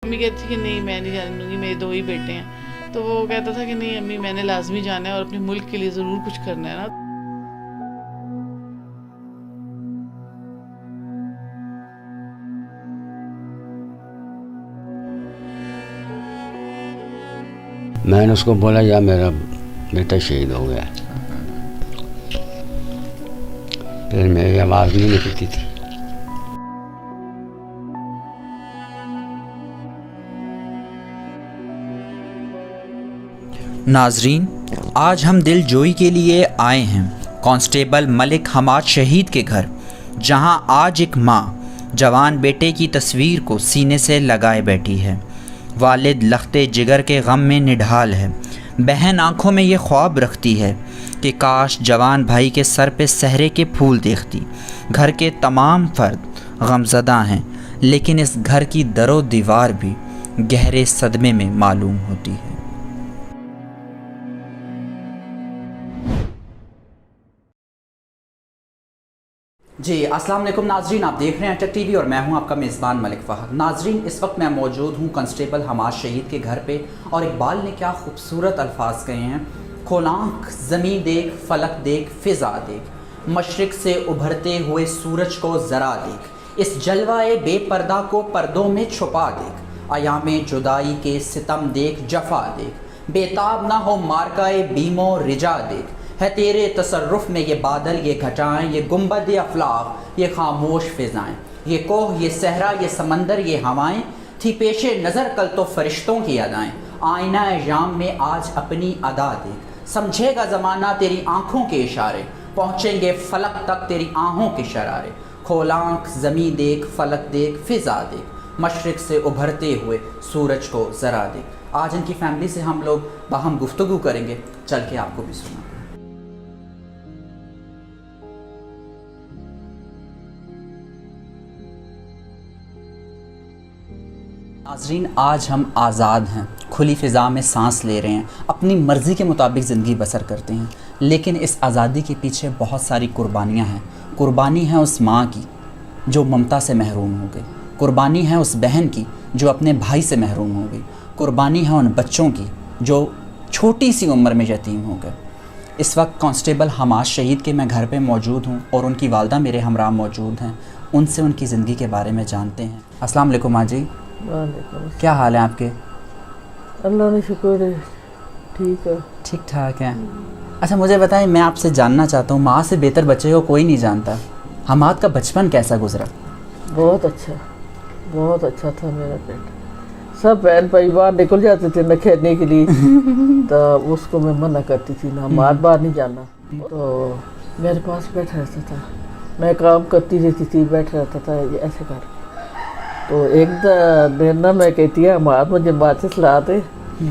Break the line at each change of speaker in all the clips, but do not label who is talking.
امی کہتی کہ نہیں میں نہیں جانے دوں گی، میرے 2 ہی بیٹے ہیں، تو وہ کہتا تھا کہ نہیں امی میں نے لازمی جانا ہے اور اپنے ملک کے لیے ضرور کچھ کرنا ہے نا۔
میں نے اس کو بولا یا میرا بیٹا شہید ہو گیا، پھر میری آواز نہیں نکلتی تھی۔
ناظرین، آج ہم دل جوئی کے لیے آئے ہیں کانسٹیبل ملک حماد شہید کے گھر، جہاں آج ایک ماں جوان بیٹے کی تصویر کو سینے سے لگائے بیٹھی ہے۔ والد لختے جگر کے غم میں نڈھال ہے، بہن آنکھوں میں یہ خواب رکھتی ہے کہ کاش جوان بھائی کے سر پہ سہرے کے پھول دیکھتی۔ گھر کے تمام فرد غمزدہ ہیں، لیکن اس گھر کی در و دیوار بھی گہرے صدمے میں معلوم ہوتی ہے۔ جی السلام علیکم ناظرین، آپ دیکھ رہے ہیں ٹیک ٹی وی اور میں ہوں آپ کا میزبان ملک فہد۔ ناظرین، اس وقت میں موجود ہوں کنسٹیبل حماد شہید کے گھر پہ، اور اقبال نے کیا خوبصورت الفاظ کہے ہیں، کھولانک زمیں دیکھ، فلک دیکھ، فضا دیکھ، مشرق سے ابھرتے ہوئے سورج کو ذرا دیکھ، اس جلوائے بے پردہ کو پردوں میں چھپا دیکھ، ایام جدائی کے ستم دیکھ، جفا دیکھ، بےتاب نہ ہو مارکائے بیم و رجا دیکھ، ہے تیرے تصرف میں یہ بادل، یہ گھٹائیں، یہ گنبد افلاق، یہ خاموش فضائیں، یہ کوہ، یہ صحرا، یہ سمندر، یہ ہوائیں، تھی پیش نظر کل تو فرشتوں کی ادائیں، آئینہ جام میں آج اپنی ادا دیکھ، سمجھے گا زمانہ تیری آنکھوں کے اشارے، پہنچیں گے فلک تک تیری آہوں کے شرارے، کھولانک زمیں دیکھ، فلک دیکھ، فضا دیکھ، مشرق سے ابھرتے ہوئے سورج کو ذرا دیکھ۔ آج ان کی فیملی سے ہم لوگ باہم گفتگو کریں گے، چل کے آپ کو بھی سنا۔ ناظرین، آج ہم آزاد ہیں، کھلی فضا میں سانس لے رہے ہیں، اپنی مرضی کے مطابق زندگی بسر کرتے ہیں، لیکن اس آزادی کے پیچھے بہت ساری قربانیاں ہیں۔ قربانی ہے اس ماں کی جو ممتا سے محروم ہو گئی، قربانی ہے اس بہن کی جو اپنے بھائی سے محروم ہو گئی، قربانی ہے ان بچوں کی جو چھوٹی سی عمر میں یتیم ہو گئے۔ اس وقت کانسٹیبل حماد شہید کے میں گھر پہ موجود ہوں، اور ان کی والدہ میرے ہمراہ موجود ہیں، ان سے ان کی زندگی کے بارے میں جانتے ہیں۔ السلام علیکم ماں جی، کیا حال ہے آپ کے؟
اللہ نے شکر ہے، ٹھیک ہے،
ٹھیک ٹھاک ہے۔ اچھا مجھے بتائیں، میں آپ سے جاننا چاہتا ہوں، ماں سے بہتر بچے کو کوئی نہیں جانتا، حماد کا بچپن کیسا گزرا؟
بہت اچھا تھا میرا بیٹا۔ سب بہن بھائی باہر نکل جاتے تھے نہ کھیلنے کے لیے، تو اس کو میں منع کرتی تھی، نہ مار باہر نہیں جانا، تو میرے پاس بیٹھا رہتا تھا، میں کام کرتی رہتی تھی، بیٹھ رہتا تھا یہ ایسے کر۔ تو ایک دن نا میں کہتی ہے ماں مجھے ماچس لا دے،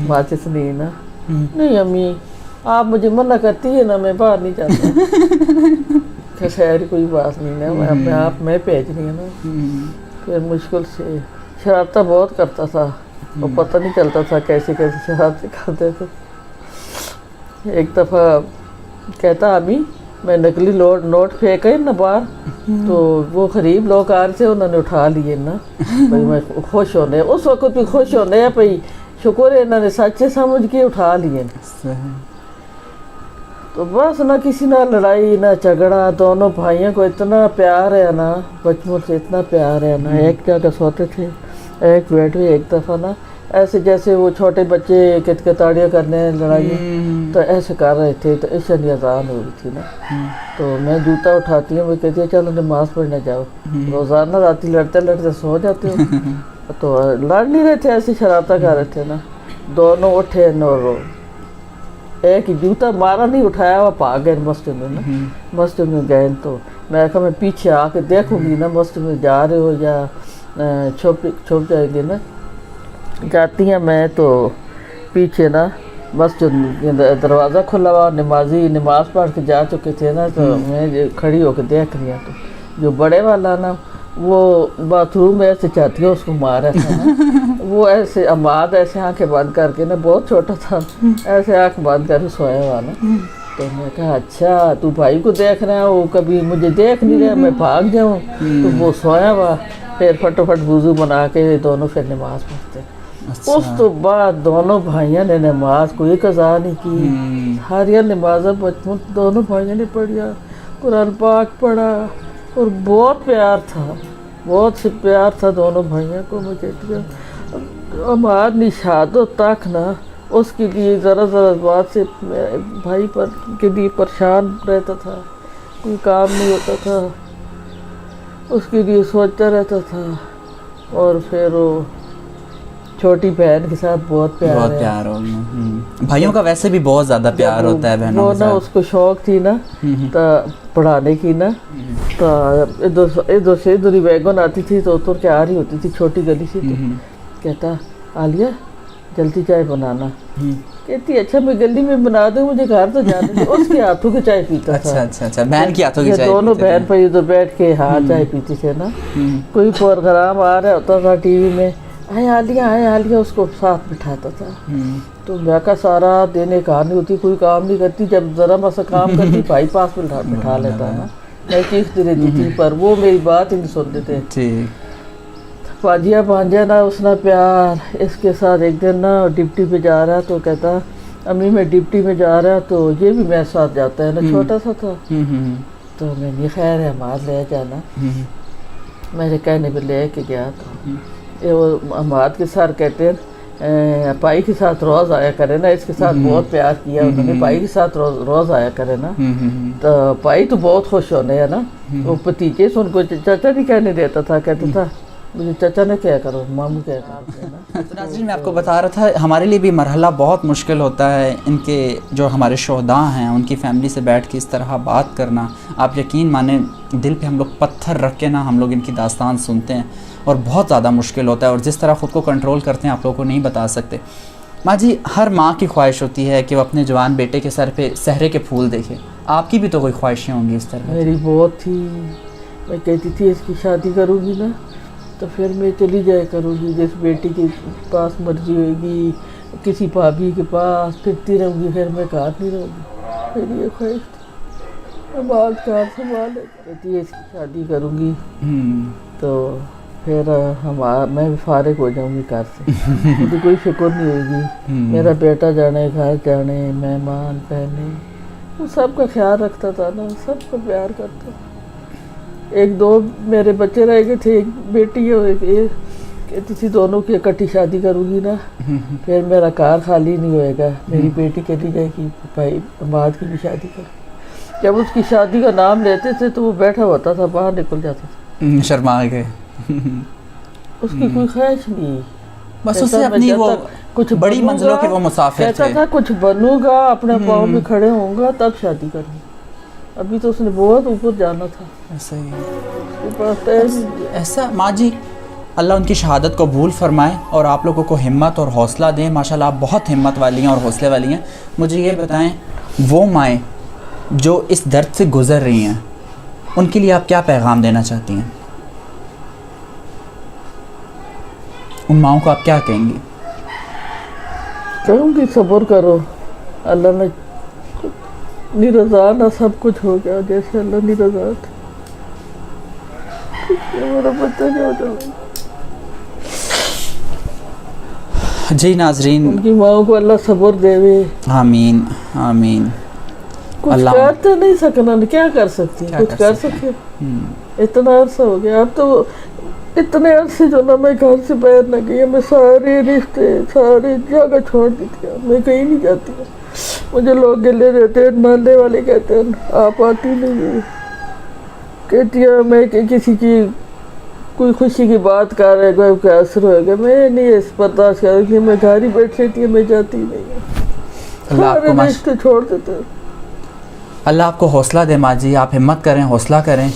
ماچس نہیں نا، نہیں امی آپ مجھے منع کرتی ہے نا، میں باہر نہیں جاتا۔ خیر کوئی بات نہیں نا، میں اپنے آپ میں بھیج رہی ہوں نا۔ پھر مشکل سے شرارتیں بہت کرتا تھا، وہ پتہ نہیں چلتا تھا کیسے کیسے شرارتیں کرتے تھے۔ ایک دفعہ کہتا امی میں نقلی نوٹ پھینکے نا باہر، تو وہ غریب لوگ آ رہے تھے، انہوں نے اٹھا لیے نا، بھائی میں خوش ہونے، اس وقت بھی خوش ہونے بھائی شکر ہے انہوں نے سچے سمجھ کے اٹھا لیے۔ تو بس نہ کسی نہ لڑائی نہ جھگڑا، دونوں بھائیوں کو اتنا پیار ہے نا، بچپن سے اتنا پیار ہے نا، ایک جگہ سوتے تھے، ایک بیڈ میں، ایک دفعہ نا ایسے جیسے وہ چھوٹے بچے کتکتاڑیاں کرنے لڑائی، تو ایسے کر رہے تھے، تو عشاء کی اذان ہو رہی تھی نا، تو میں جوتا اٹھاتی ہوں، وہ کہتی ہے چلو نماز پڑھنے جاؤ، روزانہ راتی لڑتے لڑتے سو جاتے ہو، تو لڑ نہیں رہے تھے، ایسی شرارتیں کر رہے تھے نا، دونوں اٹھے اور ایک جوتا مارا نہیں اٹھایا، وہ بھاگ گئے مسجد میں نا، مسجد میں گئے، تو میں کہا میں پیچھے آ کے دیکھوں گی نا مسجد میں جا رہے ہو یا چھپ جائیں گے نا، جاتی ہیں میں تو پیچھے نا مسجد دروازہ کھلا ہوا، نمازی نماز پڑھ کے جا چکے تھے نا، تو میں کھڑی ہو کے دیکھ رہی ہوں، تو جو بڑے والا نا وہ باتھ روم میں ایسے چاہتی ہے اس کو مارا تھا نا، وہ ایسے عماد ایسے آنکھیں بند کر کے نا، بہت چھوٹا تھا، ایسے آنکھ بند کر کے سویا ہوا نا، تو میں کہا اچھا تو بھائی کو دیکھ رہا ہے، وہ کبھی مجھے دیکھ نہیں رہا، میں بھاگ جاؤں، تو وہ سویا ہوا، फिर फटाफट वुज़ू बना के दोनों फिर नमाज पढ़ते।
अच्छा।
उस तो बाद दोनों भाइयों ने नमाज कोई कज़ा नहीं की, सारिया नमाज बचपन दोनों भाइयों ने पढ़िया, कुरान पाक पढ़ा और बहुत प्यार था, बहुत से प्यार था दोनों भाइयों को। मैं कहती हूँ हमारी शहादत तक ना उसके लिए ज़रा बात से भाई पर के लिए परेशान रहता था, कोई काम नहीं होता था, उसके लिए सोचता रहता था। और फिर वो छोटी बहन के साथ बहुत प्यार
हो गया। भाइयों का वैसे भी बहुत ज़्यादा प्यार होता है बहनों
वो
के
ना
साथ।
उसको शौक थी ना तो पढ़ाने की ना, तो इधर से इधर ही वैगन आती थी तो उतर के आ रही होती थी छोटी गली से, तो कहता आलिया जल्दी चाय बनाना। कहती अच्छा मैं गली में बना दूँ, मुझे घर तो जाने दे। उसके हाथों की चाय पीता था।
अच्छा, बहन की हाथों की चाय
दोनों
पीते थे।
बहन भाई उधर बैठ के हाथ चाय पीते थे ना। कोई प्रोग्राम आ रहा होता था टीवी में, आए आलिया उसको साथ बिठाता था। तो मैं का सारा दिन एक नहीं होती, कोई काम नहीं करती, जब जरा मसा काम करती भाई पास में बिठा लेता ना, मैं चीखती रहती थी पर वो मेरी बात ही नहीं सुनते थे।
ठीक।
भांजा ना उसना प्यार। इसके साथ एक दिन ना डिप्टी पे जा रहा तो कहता अम्मी मैं डिप्टी में जा रहा, तो ये भी मेरे साथ जाता है ना, छोटा सा था। तो मैंने खैर है हमारे ले जाना, मेरे कहने पे ले के गया। तो ये वो हमाद के सर कहते हैं पाई के साथ रोज़ आया करे ना, इसके साथ बहुत प्यार किया उन्होंने, पाई के साथ रोज़ आया करे ना। तो पाई तो बहुत खुश होने है ना, वो भतीजे से उनको चाचा नहीं कहने देता था, कहता था मुझे चाचा ने क्या करो मामू क्या करो।
तो नाज़रीन मैं आपको बता रहा था हमारे लिए भी मरहला बहुत मुश्किल होता है, इनके जो हमारे शोहदा हैं उनकी फ़ैमिली से बैठ के इस तरह बात करना, आप यकीन माने दिल पे हम लोग पत्थर रख के ना हम लोग इनकी दास्तान सुनते हैं और बहुत ज़्यादा मुश्किल होता है। और जिस तरह ख़ुद को कंट्रोल करते हैं आप लोगों को नहीं बता सकते। माँ जी हर माँ की ख्वाहिश होती है कि वो अपने जवान बेटे के सर पे सहरे के फूल देखे, आपकी भी तो कोई ख्वाहिशें होंगी इस तरह?
मेरी बहुत थी, मैं कहती थी इसकी शादी करूँगी ना तो फिर मैं चली जाया करूँगी, जिस बेटी के पास मर्जी होगी किसी भाभी के पास फिरती रहूँगी, फिर मैं घर नहीं रहूँगी। मेरी ये ख्वाहिश थी। अब आज कार संभाल कहती है इसकी शादी करूँगी तो फिर मैं भी फारिग हो जाऊँगी घर से, मुझे कोई फिक्र नहीं होगी, मेरा बेटा जाने घर जाने मेहमान पहने, वो सबका ख्याल रखता था ना, सबको प्यार करता था। एक दो मेरे बच्चे रह गए थे, एक बेटी है एक कहती थी दोनों की इकट्ठी शादी करूँगी ना फिर मेरा कार खाली नहीं होएगा, मेरी बेटी चली जाएगी भाई बाद की भी शादी कर। जब उसकी शादी का नाम लेते थे तो वो बैठा होता था, बाहर निकल जाता था,
शर्मा गए।
उसकी कोई ख्वाहिश नहीं,
बस उसे अपनी वो कुछ बड़ी मंजिलों के वो मुसाफिर थे।
कहता था कुछ बनूंगा अपने पाँव में खड़े होऊंगा तब शादी करूँगी। अभी तो उसने बहुत ऊपर जाना था।
ऐसा ही
ऐसा
माँ जी अल्लाह उनकी शहादत को कबूल फरमाए और आप लोगों को हिम्मत और हौसला दें। माशाल्लाह आप बहुत हिम्मत वाली हैं और हौसले वाली हैं। मुझे ये बताएं वो माएँ जो इस दर्द से गुज़र रही हैं उनके लिए आप क्या पैगाम देना चाहती हैं? उन माओं को आप क्या कहेंगी?
कहूँगी सब्र करो, अल्लाह ने निरज़ा ना सब कुछ हो गया जैसे अल्लाह निरज़ा था। मेरा बच्चा जो चला
जी नाजरीन,
उनकी माओं को अल्लाह सब्र देवे।
आमीन आमीन।
कुछ कर तो नहीं सकना, क्या कर सकती है, कुछ कर सके? इतना अरसा हो गया, अब तो इतने अरसे जो ना मैं घर से बाहर न गई, मैं सारे रिश्ते सारी जगह छोड़ दी थी, मैं कहीं नहीं जाती। मुझे लोग गिले रहते हैं, मोहल्ले वाले कहते हैं आप आती नहीं, कहती है मैं किसी की कोई खुशी की बात कर रहे कोई क्या असर होगा, मैं नहीं इस बर्दाश्त कर कि मैं घर ही बैठ लेती है, मैं जाती नहीं, सारे रिश्ते छोड़ देते।
अल्लाह आपको हौसला दे माँ जी, आप हिम्मत करें, हौसला करें।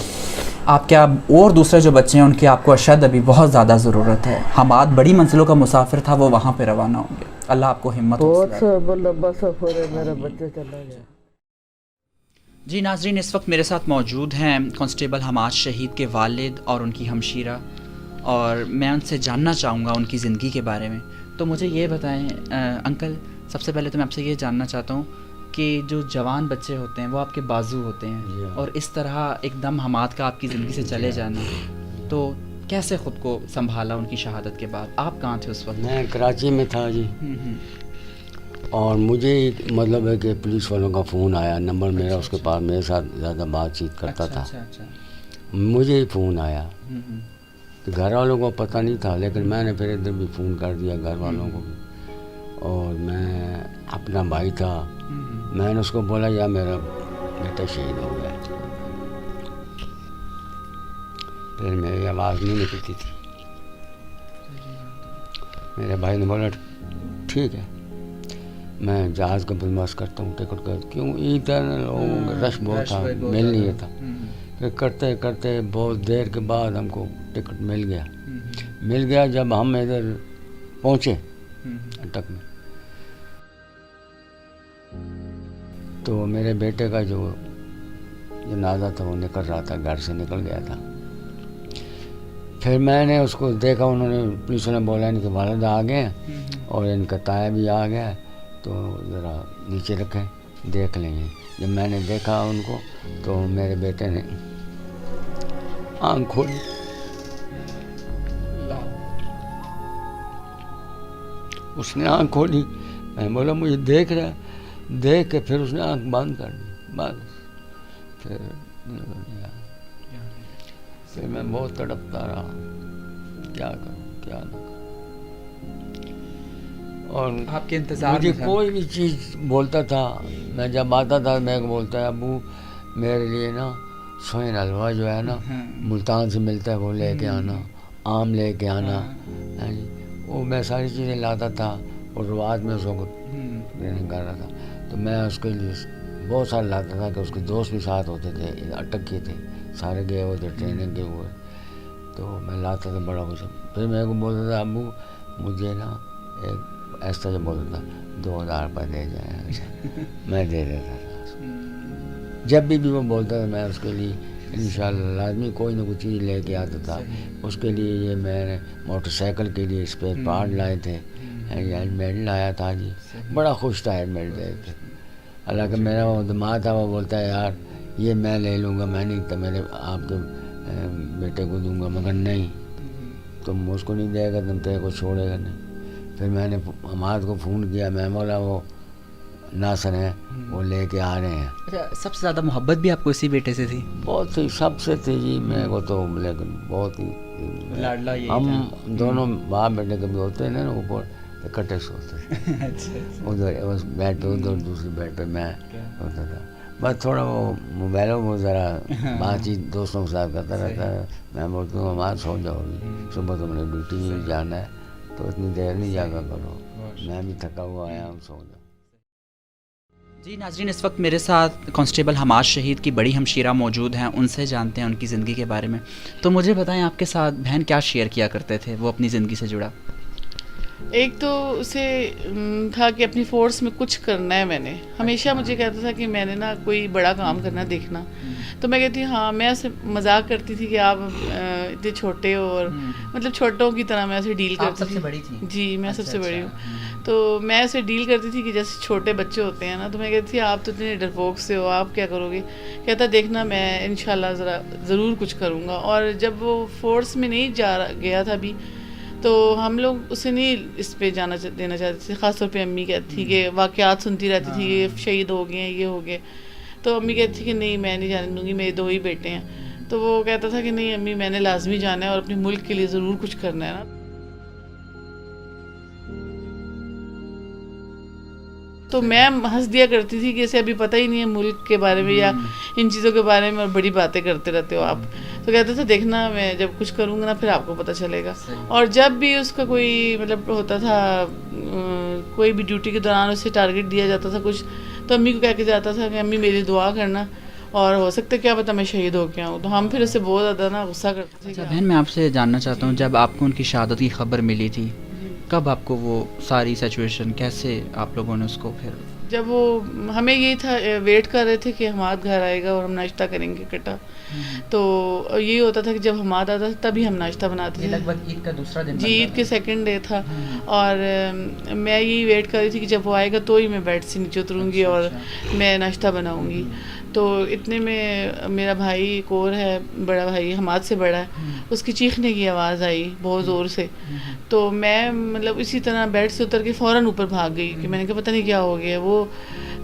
आप क्या और दूसरे जो बच्चे हैं उनकी आपको अशद अभी बहुत ज़्यादा ज़रूरत है। हमाद बड़ी मंजिलों का मुसाफिर था, वो वहाँ पे रवाना होंगे। अल्लाह आपको हिम्मत
बहुत लंबा सफ़र है, मेरा बच्चा चला गया।
जी नाजरीन, इस वक्त मेरे साथ मौजूद हैं कांस्टेबल हमाद शहीद के वालिद और उनकी हमशीरा, और मैं उनसे जानना चाहूँगा उनकी ज़िंदगी के बारे में। तो मुझे ये बताएं अंकल, सबसे पहले तो मैं आपसे ये जानना चाहता हूँ कि जो जवान बच्चे होते हैं वो आपके बाजू होते हैं, और इस तरह एकदम हमाद का आपकी ज़िंदगी से चले जाना, तो कैसे ख़ुद को संभाला उनकी शहादत के बाद? आप कहाँ थे उस वक्त?
मैं कराची में था जी, और मुझे मतलब है कि पुलिस वालों का फ़ोन आया, नंबर मेरा उसके पास, मेरे साथ ज़्यादा बातचीत करता था। मुझे ही फ़ोन आया, घर वालों को पता नहीं था, लेकिन मैंने फिर इधर भी फ़ोन कर दिया घर वालों को भी। और मैं अपना भाई था, मैंने उसको बोला यार मेरा बेटा शहीद हो गया। फिर मेरी आवाज़ नहीं निकलती थी। मेरे भाई ने बोला ठीक है, मैं जहाज़ का बंदोबस्त करता हूँ, टिकट कर, क्यों इधर लोगों का रश बहुत था, मिल नहीं था। फिर करते करते बहुत देर के बाद हमको टिकट मिल गया। जब हम इधर पहुँचे अटक में, तो मेरे बेटे का जो जनाजा था वो निकल रहा था, घर से निकल गया था। फिर मैंने उसको देखा, उन्होंने पुलिस ने बोला इनके वालिद आ गए हैं और इनका ताया भी आ गया है, तो ज़रा नीचे रखें, देख लेंगे। जब मैंने देखा उनको, तो मेरे बेटे ने आँख खोली, उसने आँख खोली। मैं बोला मुझे देख रहा है, देख के फिर उसने आँख बंद कर दी, बस। फिर मैं बहुत तड़पता रहा, क्या करूं क्या ना करूं। और
आपके इंतजार
मुझे
में था?
कोई भी चीज़ बोलता था, मैं जब आता था मैं को बोलता है अबू मेरे लिए ना सोइन हलवा जो है ना मुल्तान से मिलता है वो लेके आना, आम लेके आना, है जी, वो मैं सारी चीज़ें लाता था और रात में उसको ट्रेनिंग कर रहा था। तो मैं उसके लिए बहुत सारे लाता था कि उसके दोस्त भी साथ होते थे, अटक के थे, सारे गए हुए थे ट्रेनिंग के हुए, तो मैं लाता था बड़ा कुछ। फिर मेरे को बोलता था अबू मुझे ना एक ऐसा जो बोलता था 2000 रुपये दे जाए मैं दे देता था। जब भी वो बोलता था मैं उसके लिए इंशाल्लाह लाजमी कोई ना कोई चीज़ लेके आता था उसके लिए। ये मैंने मोटरसाइकिल के लिए स्पेयर पार्ट लाए थे, हेलमेट लाया था जी, बड़ा खुश था हेलमेट देख के। हालांकि मेरा वो दिमाग था, वो बोलता है यार ये मैं ले लूँगा, मैं नहीं तो मेरे आपके बेटे को दूंगा, मगर नहीं तुम उसको नहीं देगा तुम तेरे को छोड़ेगा नहीं। फिर मैंने हमाद को फ़ोन किया, मैं बोला वो नासर हैं वो लेके आ रहे हैं।
अच्छा, सबसे ज़्यादा मोहब्बत भी आपको इसी बेटे से थी?
बहुत ही सबसे थी जी, मेरे को तो लेकिन बहुत ही
लाडला ये
हम दोनों बाप बेटे कभी होते हैं ना ऊपर इकट्ठे सोते उधर उस बेड पे, उधर दूसरी बेड पे मैं होता था। बस थोड़ा वो मोबाइलों में ज़रा बातचीत दोस्तों के साथ करता रहता है। मैं बोलता हूँ हमारा सो जाओगी, सुबह तो मैंने ड्यूटी में जाना है, तो इतनी देर नहीं जागा करो, मैं भी थका हुआ आया हूँ, सो जाओ।
जी नाज़रीन, इस वक्त मेरे साथ कांस्टेबल हमाद शहीद की बड़ी हमशीरा मौजूद हैं, उनसे जानते हैं उनकी ज़िंदगी के बारे में। तो मुझे बताएं आपके साथ बहन क्या शेयर किया करते थे वो अपनी ज़िंदगी से जुड़ा?
एक तो उसे था कि अपनी फ़ोर्स में कुछ करना है। मैंने हमेशा मुझे कहता था कि मैंने ना कोई बड़ा काम करना देखना, तो मैं कहती हाँ, मैं ऐसे मजाक करती थी कि आप इतने छोटे हो, और मतलब छोटों की तरह मैं ऐसे डील करती थी।
सबसे बड़ी थी?
जी मैं सबसे बड़ी हूँ, तो मैं ऐसे डील करती थी कि जैसे छोटे बच्चे होते हैं ना, तो मैं कहती थी आप तो इतने डरपोक से हो, आप क्या करोगे? कहता देखना मैं इंशाल्लाह ज़रूर कुछ करूँगा। और जब वो फोर्स में नहीं गया था अभी, तो हम लोग उसे नहीं इस पे देना चाहते थे। ख़ासतौर पे अम्मी कहती थी कि वाक़यात सुनती रहती थी कि शहीद हो गए हैं, ये हो गए, तो अम्मी कहती थी कि नहीं मैं नहीं जाने दूँगी, मेरे 2 ही बेटे हैं। तो वो कहता था कि नहीं अम्मी मैंने लाजमी जाना है और अपने मुल्क के लिए ज़रूर कुछ करना है ना। तो मैं हंस दिया करती थी कि इसे अभी पता ही नहीं है मुल्क के बारे में या इन चीज़ों के बारे में, और बड़ी बातें करते रहते हो आप। तो कहते थे देखना मैं जब कुछ करूँगा ना फिर आपको पता चलेगा। और जब भी उसका कोई मतलब होता था, कोई भी ड्यूटी के दौरान उसे टारगेट दिया जाता था कुछ, तो अम्मी को कह के जाता था कि अम्मी मेरी दुआ करना, और हो सकता है क्या पता मैं शहीद हो गया हूँ। तो हम फिर उससे बहुत ज़्यादा ना गुस्सा करते थे।
अच्छा बहन, मैं आपसे जानना चाहता हूँ, जब आपको उनकी शहादत की खबर मिली थी, कब आपको वो सारी सिचुएशन, कैसे आप लोगों ने उसको फिर
جب وہ ہمیں یہی تھا ویٹ کر رہے تھے کہ حماد گھر آئے گا اور ہم ناشتہ کریں گے اکٹھا. تو یہی ہوتا تھا کہ جب حماد آتا تھا تبھی ہم ناشتہ بناتے تھے.
لگ بھگ عید کا دوسرا دن.
جی عید کے سیکنڈ ڈے تھا, اور میں یہی ویٹ کر رہی تھی کہ جب وہ آئے گا تو ہی میں بیڈ سے نیچے اتروں گی اور میں ناشتہ بناؤں گی. تو اتنے میں میرا بھائی ایک اور ہے, بڑا بھائی حماد سے بڑا ہے, اس کی چیخنے کی آواز آئی بہت زور سے. تو میں مطلب اسی طرح بیڈ سے اتر کے فوراً اوپر بھاگ گئی کہ میں نے کہا پتہ نہیں کیا ہو گیا. وہ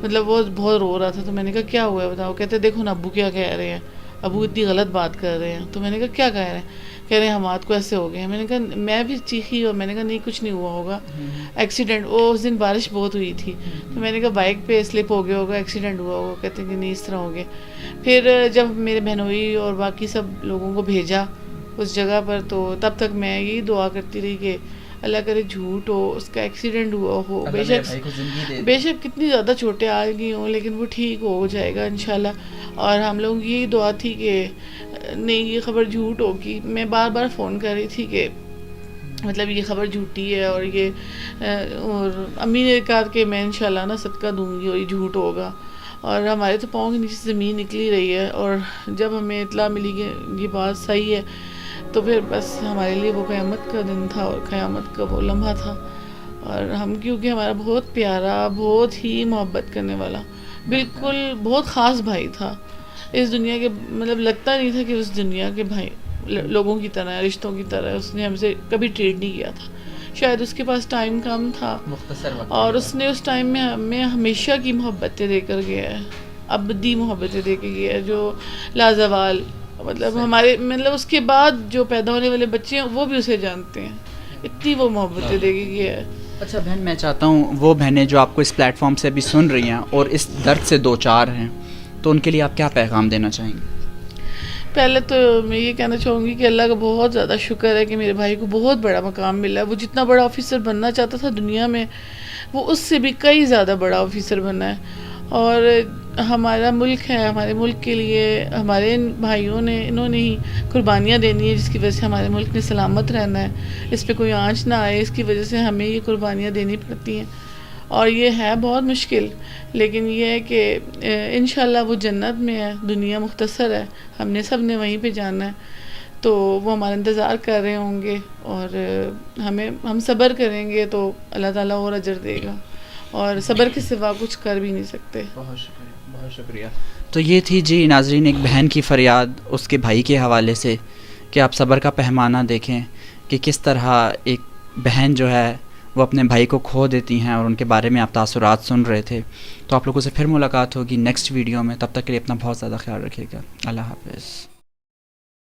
مطلب وہ بہت رو رہا تھا. تو میں نے کہا کیا ہوا ہے بتاؤ. کہتے دیکھو نا ابو کیا کہہ رہے ہیں, ابو اتنی غلط بات کر رہے ہیں. تو میں نے کہا کیا کہہ رہے ہیں. کہہ رہے ہیں حماد کو ایسے ہو گئے ہیں. میں نے کہا میں بھی چیخی اور میں نے کہا نہیں کچھ نہیں ہوا ہوگا, ایکسیڈنٹ. وہ اس دن بارش بہت ہوئی تھی. تو میں نے کہا بائک پہ سلپ ہو گیا ہوگا, ایکسیڈنٹ ہوا ہوگا. کہتے ہیں کہ نہیں اس طرح ہو گیا. پھر جب میرے بہنوئی اور باقی سب لوگوں کو بھیجا اس جگہ پر, تو تب تک میں یہی دعا کرتی رہی کہ اللہ کرے جھوٹ ہو, اس کا ایکسیڈنٹ ہوا ہو, بے شک کتنی زیادہ چوٹیں آ گئی ہوں لیکن وہ ٹھیک ہو جائے گا انشاءاللہ. اور ہم لوگوں کی یہی دعا تھی کہ نہیں یہ خبر جھوٹ ہوگی. میں بار بار فون کر رہی تھی کہ مطلب یہ خبر جھوٹی ہے, اور یہ اور امی نے کہا کہ میں انشاءاللہ نا صدقہ دوں گی اور یہ جھوٹ ہوگا. اور ہمارے تو پاؤں کے نیچے زمین نکلی رہی ہے. اور جب ہمیں اطلاع ملی کہ یہ بات صحیح ہے تو پھر بس ہمارے لیے وہ قیامت کا دن تھا اور قیامت کا وہ لمحہ تھا. اور ہم کیونکہ ہمارا بہت پیارا, بہت ہی محبت کرنے والا, بالکل بہت خاص بھائی تھا. اس دنیا کے مطلب لگتا نہیں تھا کہ اس دنیا کے بھائی لوگوں کی طرح, رشتوں کی طرح اس نے ہم سے کبھی ٹریٹ نہیں کیا تھا. شاید اس کے پاس ٹائم کم تھا,
مختصر وقت,
اور اس نے اس ٹائم میں ہمیں ہمیشہ کی محبتیں دے کر گیا ہے, ابدی محبتیں دے کے گیا ہے جو لازوال. مطلب ہمارے مطلب اس کے بعد جو پیدا ہونے والے بچے ہیں وہ بھی اسے جانتے ہیں, اتنی وہ محبتیں دے کے گیا ہے.
اچھا بہن, میں چاہتا ہوں وہ بہنیں جو آپ کو اس پلیٹ فارم سے ابھی سن رہی ہیں اور اس درد سے دو چار ہیں, تو ان کے لیے آپ کیا پیغام دینا چاہیں گے؟
پہلے تو میں یہ کہنا چاہوں گی کہ اللہ کا بہت زیادہ شکر ہے کہ میرے بھائی کو بہت بڑا مقام ملا ہے. وہ جتنا بڑا آفیسر بننا چاہتا تھا دنیا میں, وہ اس سے بھی کئی زیادہ بڑا آفیسر بنا ہے. اور ہمارا ملک ہے, ہمارے ملک کے لیے ہمارے بھائیوں نے انہوں نے ہی قربانیاں دینی ہے, جس کی وجہ سے ہمارے ملک نے سلامت رہنا ہے, اس پہ کوئی آنچ نہ آئے. اس کی وجہ سے ہمیں یہ قربانیاں دینی پڑتی ہیں, اور یہ ہے بہت مشکل. لیکن یہ ہے کہ انشاءاللہ وہ جنت میں ہے, دنیا مختصر ہے, ہم نے سب نے وہیں پہ جانا ہے. تو وہ ہمارا انتظار کر رہے ہوں گے, اور ہم صبر کریں گے تو اللہ تعالیٰ اور اجر دے گا, اور صبر کے سوا کچھ کر بھی نہیں سکتے.
بہت شکریہ, بہت شکریہ. تو یہ تھی جی ناظرین ایک بہن کی فریاد اس کے بھائی کے حوالے سے, کہ آپ صبر کا پیمانہ دیکھیں کہ کس طرح ایک بہن جو ہے وہ اپنے بھائی کو کھو دیتی ہیں, اور ان کے بارے میں آپ تاثرات سن رہے تھے. تو آپ لوگوں سے پھر ملاقات ہوگی نیکسٹ ویڈیو میں, تب تک کے لیے اپنا بہت زیادہ خیال رکھیے گا. اللہ حافظ.